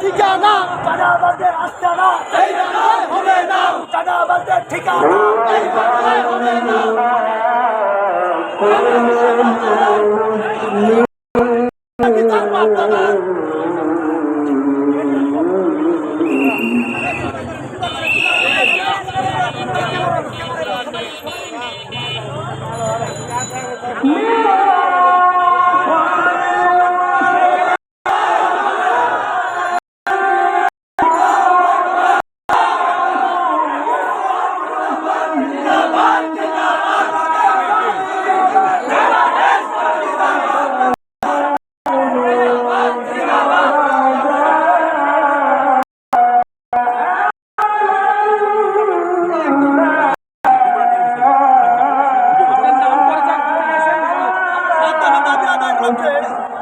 ঠিকানা, চাঁদাবাজদের আস্তানা এই বাংলায় হবে না, চাঁদাবাজদের ঠিকানা এই বাংলায় হবে না।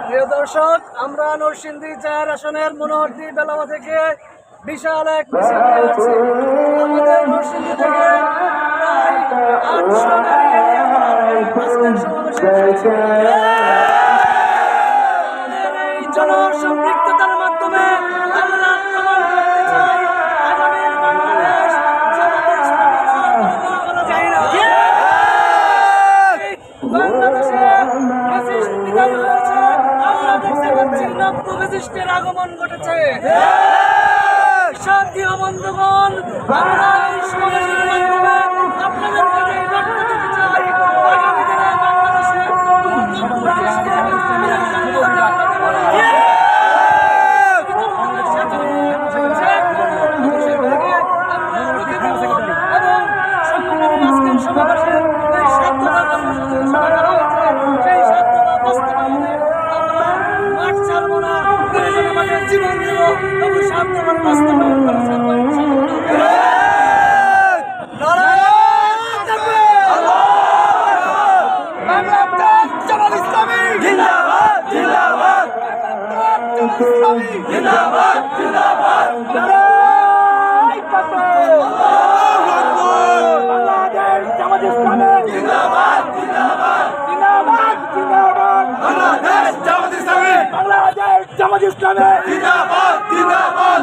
প্রিয় দর্শক, আমরা নরসিংদী ৪ আসনের মনোহরদী বেলাওয়া থেকে বিশাল এক মিছিল নিয়ে আসছি। আমাদের নরসিংদী থেকে প্রায় ৮০০ গাড়ি নিয়ে আমরা আজকের সমাবেশে এসেছি। এই জনসম্পৃক্ততার মাধ্যমে আমরা প্রমাণ করতে চাই আগামীর বাংলাদেশ জামাতে ইসলামী ছাড়া কোনো যায় না। বাংলাদেশে ফ্যাসিস্ট বিদায় হয়েছে, আমরা দেখতে পাচ্ছি নব্য ফ্যাসিস্টের আগমন ঘটেছে। শান্তি ও বন্ধুগণ, আমরা এই সমাবেশের মাধ্যমে আপনাদের কাছে এই বার্তা দিতে চাই, আগামী দিনে বাংলাদেশে নব্য ফ্যাসিস্টের বিরুদ্ধে আমরা দেব না। আমাদের সাথে শেখ মুজিবকে আমরা রুখে দেব এবং সংগঠনের আজকের সমাবেশে এই সাধ্যতা কর্মসূচি ঘোষণা করা হয়েছে, সেই সাধ্যতা বাস্তবায়নে আমরা মাঠ ছাড়বো না, প্রয়োজনে মাঠে জীবন দেব এবং সাধ্যতা বাস্তবায়ন করে ছাড়বো ইনশাআল্লাহ। বাংলাদেশ জামাত ইসলামী জিন্দাবাদ, জিন্দাবাদ। বাংলাদেশ জামাত ইসলামী জিন্দাবাদ, জিন্দাবাদ। বাংলাদেশ জামাত ইসলামী জিন্দাবাদ, জিন্দাবাদ, জিন্দাবাদ, জিন্দাবাদ। বাংলাদেশ জামাত ইসলামী, বাংলাদেশ জামাত ইসলামী জিন্দাবাদ, জিন্দাবাদ।